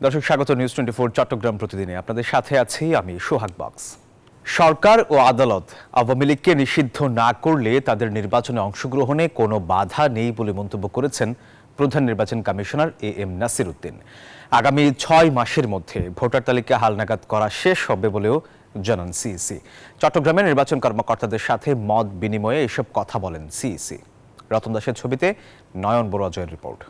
দর্শক স্বাগত নিউজ 24 চট্টগ্রাম প্রতিদিনে আপনাদের সাথে আছি আমি সোহাগ বক্স। সরকার ও আদালত আওয়ামী লীগকে নিষিদ্ধ না করলে তাদের নির্বাচনে অংশগ্রহণে কোনো বাধা নেই বলে মন্তব্য করেছেন প্রধান নির্বাচন কমিশনার এম নাসির উদ্দিন। আগামী 6 মাসের মধ্যে ভোটার তালিকা হালনাগাদ করা শেষ হবে বলেও জানান সিইসি। চট্টগ্রামের নির্বাচন কর্মকর্তাদের সাথে মত বিনিময়ে এসব কথা বলেন সিইসি। রতন দাসের ছবিতে নয়ন বড়ুয়া জয়ের রিপোর্ট।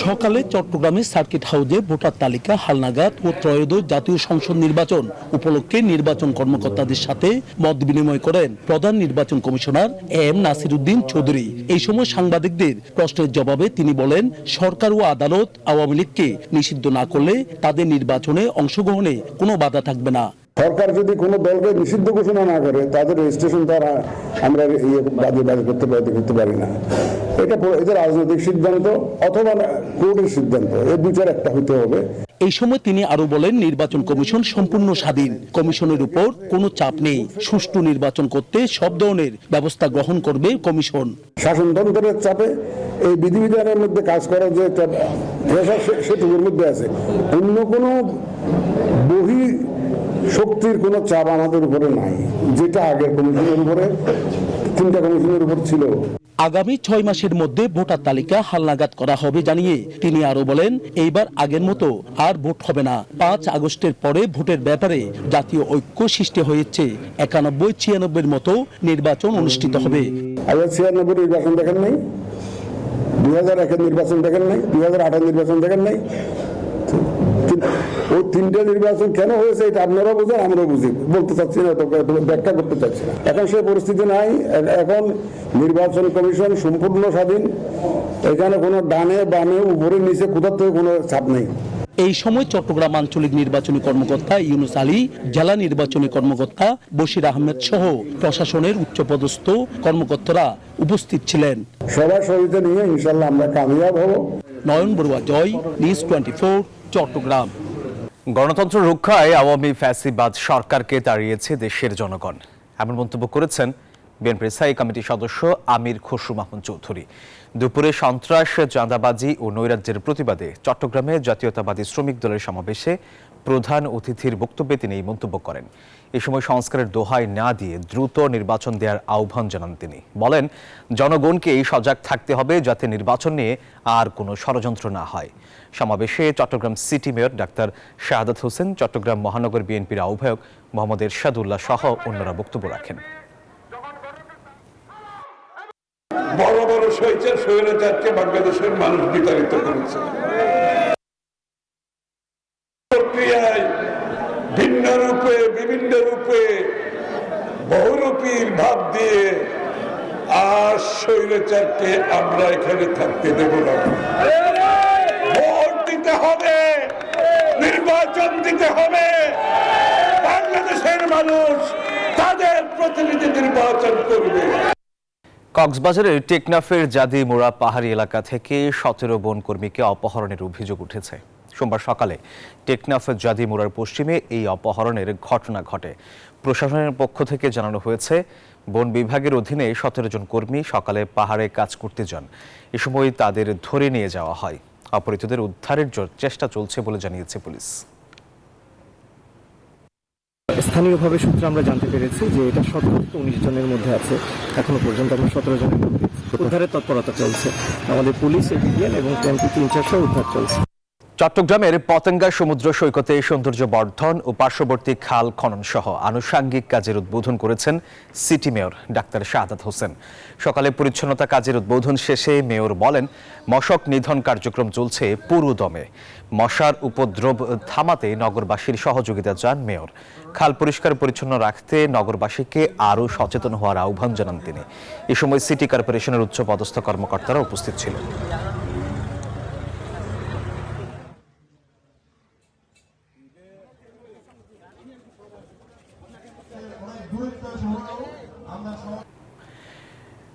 সকালে চট্টগ্রামের সার্কিট হাউসে ভোটার তালিকা হালনাগাদ ও ত্রয়োদশ জাতীয় সংসদ নির্বাচন উপলক্ষে নির্বাচন কর্মকর্তাদের সাথে মত বিনিময় করেন প্রধান নির্বাচন কমিশনার এম নাসির উদ্দিন চৌধুরী। এই সময় সাংবাদিকদের প্রশ্নের জবাবে তিনি বলেন, সরকার ও আদালত আওয়ামী লীগকে নিষিদ্ধ না করলে তাদের নির্বাচনে অংশগ্রহণে কোনো বাধা থাকবে না। সরকার যদি কোনো দলকে নিষিদ্ধ ঘোষণা না করে তাদের রেজিস্ট্রেশন দ্বারা আমরা বাদে করতে পারি না। এটা এদের রাজনৈতিক সিদ্ধান্ত অথবা কোর্টের সিদ্ধান্ত, এর বিচার একটা হইতে হবে। এই সময় তিনি আরো বলেন, নির্বাচন কমিশন সম্পূর্ণ স্বাধীন, কমিশনের উপর কোনো চাপ নেই। সুষ্ঠু নির্বাচন করতে সব ধরনের ব্যবস্থা গ্রহণ করবে কমিশন। শাসনতন্ত্রের চাপে এই বিধিবিধানের মধ্যে কাজ করা যে একটা সেটুকুর মধ্যে আছে, অন্য কোনো বহি শক্তির কোনো চাপ আমাদের উপরে নাই, যেটা আগের কমিশনের উপরে 3টা কমিশনের উপর ছিল। আগামী 6 মাসের মধ্যে ভোটার তালিকা হালনাগাদ করা হবে জানিয়ে তিনি আরো বলেন, এইবার আগের মতো আর ভোট হবে না। 5 আগস্টের পরে ভোটের ব্যাপারে জাতীয় ঐক্য সৃষ্টি হয়েছে। 91-96 মতো নির্বাচন অনুষ্ঠিত হবে। 96 নির্বাচন দেখেন নাই, 2001 নির্বাচন দেখেন নাই, 2008 নির্বাচন দেখেন নাই। ওই 3টা নির্বাচন কেন হয়েছে এটা আপনারা বুঝেন, আমরা বুঝি, বলতে চাচ্ছি না, ব্যাখ্যা করতে চাচ্ছি না। এখন সেই পরিস্থিতি নাই। এখন নির্বাচন কমিশন সম্পূর্ণ স্বাধীন। এখানে কোনো ডানে বামে উপরে নিচে কোথাও থেকে কোনো চাপ নেই। এই সময় চট্টগ্রাম আঞ্চলিক নির্বাচনী কর্মকর্তা ইউনুস আলী, জেলা নির্বাচনী কর্মকর্তা বশির আহমেদ সহ প্রশাসনের উচ্চপদস্থ কর্মকর্তারা উপস্থিত ছিলেন। সবার সহযোগিতা নিয়ে ইনশাল্লাহ আমরা কামিয়াব হব। নয়ন বড়ুয়া জয়, নিউজ 24 চট্টগ্রাম। গণতন্ত্র রক্ষায় আওয়ামী ফ্যাসিবাদ সরকারকে তাড়িয়েছে দেশের জনগণ, এমন মন্তব্য করেছেন বিএনপির স্থায়ী কমিটির সদস্য আমির খসরু মাহমুদ চৌধুরী। দুপুরে সন্ত্রাস, চাঁদাবাজি ও নৈরাজ্যের প্রতিবাদে চট্টগ্রামে জাতীয়তাবাদী শ্রমিক দলের সমাবেশে প্রধান অতিথির বক্তব্যে তিনি এই মন্তব্য করেন। এ সময় সংস্কারের দোহাই না দিয়ে দ্রুত নির্বাচন দেওয়ার আহ্বান জানান তিনি। বলেন, জনগণকে সজাগ থাকতে হবে যাতে নির্বাচন নিয়ে আর কোনো ষড়যন্ত্র না হয়। সমাবেশে Chittagong city mayor doctor Shahadat Hossain, Chittagong মহানগর বিএনপির আহ্বায়ক মোহাম্মদ এরশাদুল্লাহ সহ অন্যরা বক্তব্য রাখেন। বড় বড় স্বৈরাচারকে বাংলাদেশের মানুষ বিতাড়িত করেছে। প্রক্রিয়ায় ভিন্ন রূপে, বিভিন্ন রূপে, বহুরূপীর ভাব দিয়ে আর স্বৈরাচারকে আমরা এখানে থাকতে দেব না। ভোট দিতে হবে, নির্বাচন দিতে হবে। বাংলাদেশের মানুষ তাদের প্রতিনিধি নির্বাচন করবে। কক্সবাজারের টেকনাফের জাদিমোড়া পাহাড়ি এলাকা থেকে 17 বন কর্মীকে অপহরণের অভিযোগ উঠেছে। সোমবার সকালে টেকনাফ জাদিমোড়ার পশ্চিমে এই অপহরণের ঘটনা ঘটে। প্রশাসনের পক্ষ থেকে জানানো হয়েছে, বন বিভাগের অধীনে 17 জন কর্মী সকালে পাহাড়ে কাজ করতে যান। এ সময় তাদের ধরে নিয়ে যাওয়া হয়। অপহৃতদের উদ্ধারের চেষ্টা চলছে বলে জানিয়েছে পুলিশ। স্থানীয়ভাবে সূত্রে আমরা জানতে পেরেছি যে এটা 17 থেকে 19 জনের মধ্যে আছে। এখনো পর্যন্ত আমরা 17 জনের মধ্যে উদ্ধারের তৎপরতা চলছে। আমাদের পুলিশ, এবিএন এবং টিএমপি ইনচার্জ উদ্ধার চলছে। চট্টগ্রামের পতেঙ্গা সমুদ্র সৈকতে সৌন্দর্য বর্ধন ও পার্শ্ববর্তী খাল খনন সহ আনুষাঙ্গিক কাজের উদ্বোধন করেছেন city mayor doctor Shahadat Hossain. সকালে পরিচ্ছন্নতা কাজের উদ্বোধন শেষে মেয়র বলেন, মশক নিধন কার্যক্রম চলছে পুরো দমে। মশার উপদ্রব থামাতে নগরবাসীর সহযোগিতা চান মেয়র। খাল পরিষ্কার পরিচ্ছন্ন রাখতে নগরবাসীকে আরও সচেতন হওয়ার আহ্বান জানান তিনি। এ সময় সিটি কর্পোরেশনের উচ্চপদস্থ কর্মকর্তারা উপস্থিত ছিলেন।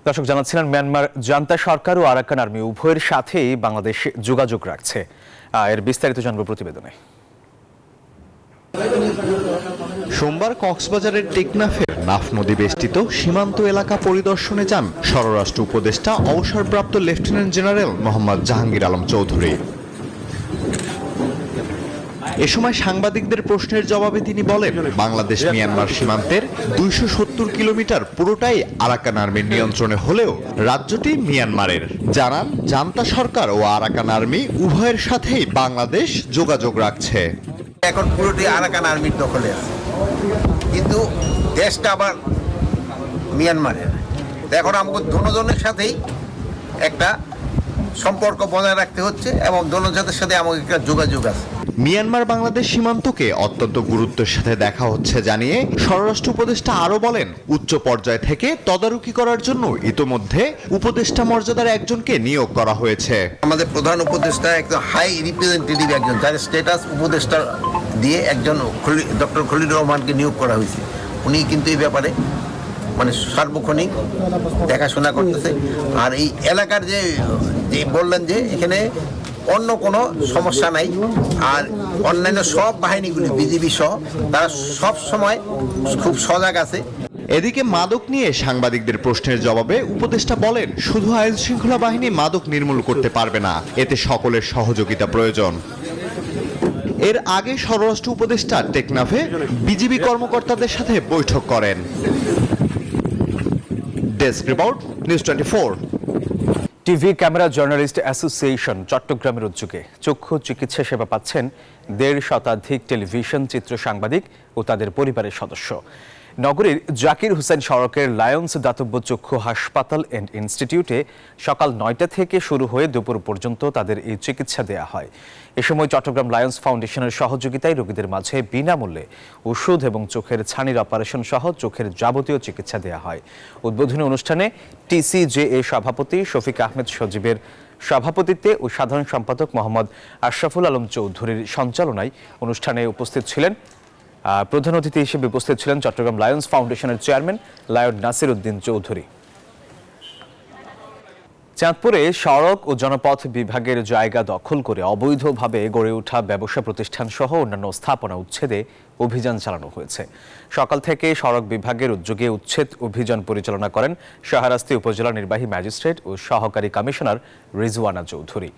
দর্শক জানাচ্ছিলেন, মিয়ানমার জান্তা সরকার ও আরাকান আর্মি উভয়ের সাথেই বাংলাদেশ যোগাযোগ রাখছে। এর বিস্তারিত জানব প্রতিবেদনে। সোমবার কক্সবাজারের টেকনাফের নাফ নদী বেষ্টিত সীমান্ত এলাকা পরিদর্শনে যান স্বরাষ্ট্র উপদেষ্টা অবসরপ্রাপ্ত লেফটেন্যান্ট জেনারেল মোহাম্মদ জাহাঙ্গীর আলম চৌধুরী। এ সময় সাংবাদিকদের প্রশ্নের জবাবে তিনি বলেন, বাংলাদেশ মিয়ানমার সীমান্তের 270 কিলোমিটার পুরোটাই আরাকান আর্মির নিয়ন্ত্রণে হলেও রাজ্যটি মিয়ানমারের। জানান, জান্তা সরকার ও আরাকান আর্মি উভয়ের সাথেই বাংলাদেশ যোগাযোগ রাখছে। এখন পুরোটি আরাকান আর্মির দখলে আছে, কিন্তু দেশটা আবার মিয়ানমারের। এখন আমাকে দুজনের সাথেই একটা সম্পর্ক বজায় রাখতে হচ্ছে এবং দুজনের সাথে আমাকে একটা যোগাযোগ আছে। মিয়ানমার বাংলাদেশ সীমান্তকে অত্যন্ত গুরুত্বের সাথে দেখা হচ্ছে জানিয়ে স্বরাষ্ট্র উপদেষ্টা আরো বলেন, উচ্চ পর্যায় থেকে তদারকি করার জন্য ইতোমধ্যে উপদেষ্টা মর্যাদার একজনকে নিয়োগ করা হয়েছে। আমাদের প্রধান উপদেষ্টা একজন হাই রিপ্রেজেন্টেটিভ, একজন যার স্ট্যাটাস উপদেষ্টা দিয়ে একজন ডক্টর খলিলুর রহমানকে নিয়োগ করা হয়েছে। উনি কিন্তু এই ব্যাপারে মানে সার্বক্ষণিক দেখাশোনা করতেছে। আর এই এলাকার যে বললেন যে এখানে অন্য কোনো সমস্যা নাই, আর অন্যান্য সব বাহিনীগুলি বিজিবি সহ তারা সব সময় খুব সজাগ আছে। এদিকে মাদক নিয়ে সাংবাদিকদের প্রশ্নের জবাবে উপদেষ্টা বলেন, শুধু আইন শৃঙ্খলা বাহিনী মাদক নির্মূল করতে পারবে না, এতে সকলের সহযোগিতা প্রয়োজন। এর আগে স্বরাষ্ট্র উপদেষ্টা টেকনাফে বিজিবি কর্মকর্তাদের সাথে বৈঠক করেন। Desk report, news 24। TV camera journalist association চট্টগ্রামের উদ্যোগে চক্ষু চিকিৎসা সেবা পাচ্ছেন 1.5 শতাধিক টেলিভিশন চিত্র সাংবাদিক ও তাদের পরিবারের সদস্য। নগরীর জাকির হুসেন সড়কের লায়ন্স দাতব্য চক্ষু হাসপাতাল অ্যান্ড ইনস্টিটিউটে সকাল 9টা থেকে শুরু হয়ে দুপুর পর্যন্ত তাদের এই চিকিৎসা দেওয়া হয়। এ সময় চট্টগ্রাম লায়ন্স ফাউন্ডেশনের সহযোগিতায় রোগীদের মাঝে বিনামূল্যে ওষুধ এবং চোখের ছানির অপারেশন সহ চোখের যাবতীয় চিকিৎসা দেওয়া হয়। উদ্বোধনী অনুষ্ঠানে TCJA সভাপতি শফিক আহমেদ সজীবের সভাপতিত্বে ও সাধারণ সম্পাদক মোহাম্মদ আশরাফুল আলম চৌধুরীর সঞ্চালনায় অনুষ্ঠানে উপস্থিত ছিলেন। প্রধান অতিথি হিসেবে উপস্থিত ছিলেন চট্টগ্রাম লায়ন্স ফাউন্ডেশনের চেয়ারম্যান লায়ন নাসির উদ্দিন চৌধুরী। চাঁদপুরে সড়ক ও জনপথ বিভাগের জায়গা দখল করে অবৈধভাবে গড়ে ওঠা ব্যবসা প্রতিষ্ঠান সহ অন্যান্য স্থাপনা উচ্ছেদে অভিযান চালানো হয়েছে। সকাল থেকে সড়ক বিভাগের উদ্যোগে উচ্ছেদ অভিযান পরিচালনা করেন শাহরাস্তি উপজেলা নির্বাহী ম্যাজিস্ট্রেট ও সহকারী কমিশনার রিজওয়ানা চৌধুরী।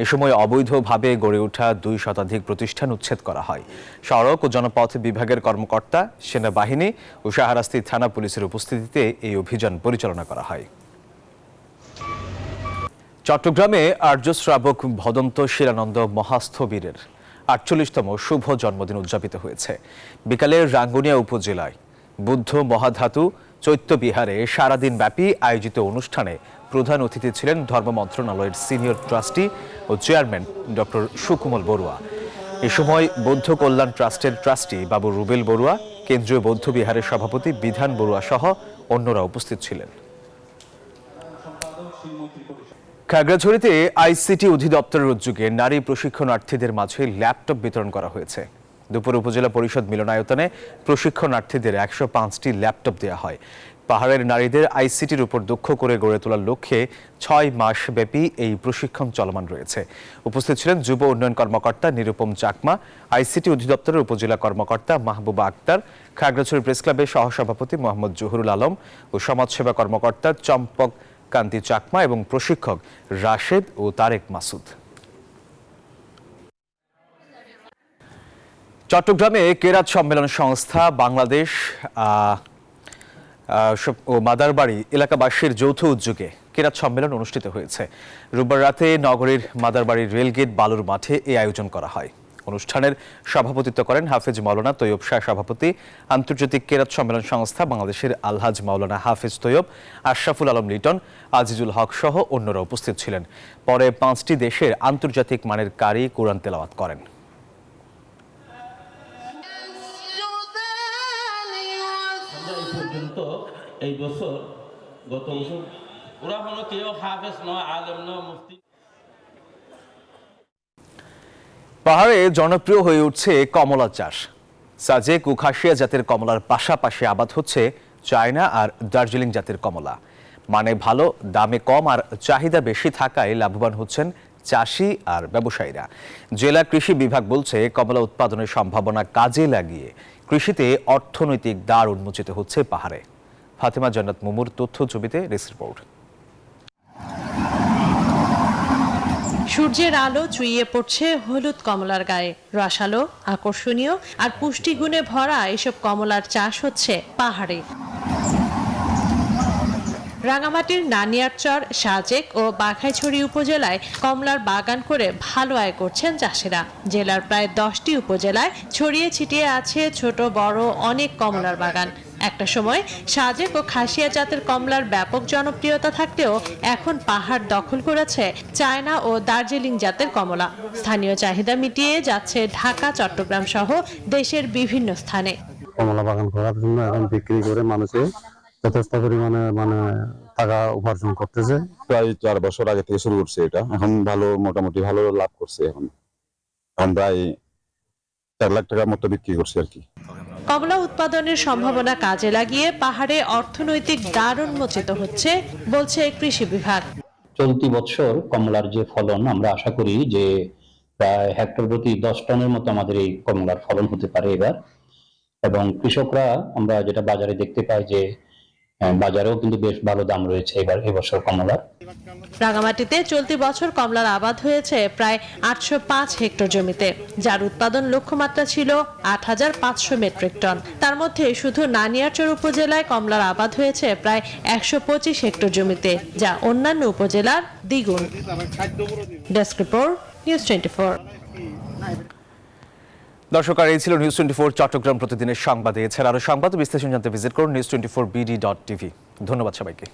এ সময় অবৈধভাবে গড়ে ওঠা 2 শতাধিক প্রতিষ্ঠান উচ্ছেদ করা হয়। সড়ক ও জনপথ বিভাগের কর্মকর্তা, সেনাবাহিনী ও শাহরাস্তি থানা পুলিশের উপস্থিতিতে এই অভিযান পরিচালনা করা হয়। চট্টগ্রামে আর্য শ্রাবক ভদন্ত শিলানন্দ মহাস্থবীরের 48তম শুভ জন্মদিন উদযাপিত হয়েছে। বিকালে রাঙ্গুনিয়া উপজেলায় বুদ্ধ মহাধাতু চৈত্য বিহারে সারাদিন ব্যাপী আয়োজিত অনুষ্ঠানে প্রধান অতিথি ছিলেন ধর্ম মন্ত্রণালয়ের সিনিয়র ট্রাস্টি ও চেয়ারম্যান ডক্টর সুকুমল বড়ুয়া। এ সময় বৌদ্ধ কল্যাণ ট্রাস্টের ট্রাস্টি বাবু রুবেল বড়ুয়া, কেন্দ্রীয় বৌদ্ধ বিহারের সভাপতি বিধান বড়ুয়া সহ অন্যরা উপস্থিত ছিলেন। খাগড়াছড়িতে আইসিটি অধিদপ্তরের উদ্যোগে নারী প্রশিক্ষণার্থীদের মাঝে ল্যাপটপ বিতরণ করা হয়েছে। দুপুর উপজেলা পরিষদ মিলনায়তনে প্রশিক্ষণার্থীদের 105টি ল্যাপটপ দেওয়া হয়। পাহাড়ের নারীদের আইসিটির উপর দক্ষ করে গড়ে তোলার লক্ষ্যে 6 মাস ব্যাপী এই প্রশিক্ষণ চলমান রয়েছে। উপস্থিত ছিলেন যুব উন্নয়ন কর্মকর্তা নিরুপম চাকমা, আইসিটি অধিদপ্তরের উপজেলা কর্মকর্তা মাহবুবা আক্তার, খাগড়াছড়ি প্রেস ক্লাবের সহসভাপতি মোহাম্মদ জহুরুল আলম ও সমাজসেবা কর্মকর্তা চম্পক কান্তি চাকমা এবং প্রশিক্ষক রাশেদ ও তারেক মাসুদ। চট্টগ্রামে কেরাত সম্মেলন সংস্থা বাংলাদেশ ও মাদারবাড়ি এলাকাবাসীর যৌথ উদ্যোগে কেরাত সম্মেলন অনুষ্ঠিত হয়েছে। রোববার রাতে নগরীর মাদারবাড়ির রেলগেট বালুর মাঠে এই আয়োজন করা হয়। অনুষ্ঠানের সভাপতিত্ব করেন হাফেজ মাওলানা তৈয়ব শাহ সভাপতি, আন্তর্জাতিক কেরাত সম্মেলন সংস্থা বাংলাদেশের আলহাজ মাওলানা হাফেজ তৈয়ব, আশরাফুল আলম লিটন, আজিজুল হক সহ অন্যরা উপস্থিত ছিলেন। পরে 5টি দেশের আন্তর্জাতিক মানের কারি কোরআন তেলাওয়াত করেন। এই বছর গত বছর ওরা হলো কেউ হাফেজ নয়, আলেম নয়, মুফতি। পাহাড়ে জনপ্রিয় হয়ে উঠছে কমলা চাষ। সাজেক ও খাসিয়া জাতের কমলার পাশাপাশি আবাদ হচ্ছে চায়না আর দার্জিলিং জাতের কমলা। মানে ভালো, দামে কম আর চাহিদা বেশি থাকায় লাভবান হচ্ছেন চাষি আর ব্যবসায়ীরা। জেলা কৃষি বিভাগ বলছে, কমলা উৎপাদনের সম্ভাবনা কাজে লাগিয়ে কৃষিতে অর্থনৈতিক দ্বার উন্মোচিত হচ্ছে পাহাড়ে। ফাতেমা জান্নাত মুমুর তথ্য ছবিতে ডেস্ক রিপোর্ট। সূর্যের আলো চুইয়ে পড়ছে হলুদ কমলার গায়ে। রসালো, আকর্ষণীয় আর পুষ্টিগুণে ভরা এসব কমলার চাষ হচ্ছে পাহাড়ে। রাঙামাটির নানিয়ারচর, সাজেক ও বাঘাইছড়ি উপজেলায় কমলার বাগান করে ভালো আয় করছেন চাষিরা। জেলার প্রায় 10টি উপজেলায় ছড়িয়ে ছিটিয়ে আছে ছোট বড় অনেক কমলার বাগান। একটা সময় সাজেক ও খাসিয়া জাতের কমলার ব্যাপক জনপ্রিয়তা থাকলেও এখন পাহাড় দখল করেছে চায়না ও দার্জিলিং জাতের কমলা। স্থানীয় চাহিদা মিটিয়ে যাচ্ছে ঢাকা, চট্টগ্রাম সহ দেশের বিভিন্ন স্থানে। কমলা বাগান করার জন্য এখন বিক্রি করে মানুষে যথেষ্ট পরিমাণে টাকা উপার্জন করতেছে। প্রায় 4 বছর আগে থেকে শুরু করছে এটা, এখন মোটামুটি ভালো লাভ করছে। এখন প্রায় 4 লাখ টাকার মতো বিক্রি করছে আর কি। কমলা উৎপাদনের সম্ভাবনা কাজে লাগিয়ে পাহাড়ে অর্থনৈতিক দ্বার উন্মোচিত হচ্ছে বলছে কৃষি বিভাগ। চলতি বছর কমলার যে ফলন, আমরা আশা করি যে প্রায় হেক্টর প্রতি 10 টনের মতো আমাদের এই কমলার ফলন হতে পারে এবার। এবং কৃষকরা, আমরা যেটা বাজারে দেখতে পাই যে বাজারেও কিন্তু বেশ ভালো দাম রয়েছে এবছর কমলার। রাঙামাটিতে চলতি বছর কমলার আবাদ হয়েছে প্রায় 805 হেক্টর জমিতে, যার উৎপাদন লক্ষ্যমাত্রা ছিল 8500 মেট্রিক টন। তার মধ্যে শুধু নানিয়ারচর উপজেলায় কমলার আবাদ হয়েছে প্রায় 125 হেক্টর জমিতে, যা অন্যান্য উপজেলার দ্বিগুণ। Desk report, news 24। দর্শক, আর এই ছিল নিউজ 24 চট্টগ্রাম প্রতিদিনের সংবাদ। এছাড়া আরো সংবাদ বিশ্লেষণ জানতে ভিজিট করুন news24bd.tv। ধন্যবাদ সবাইকে।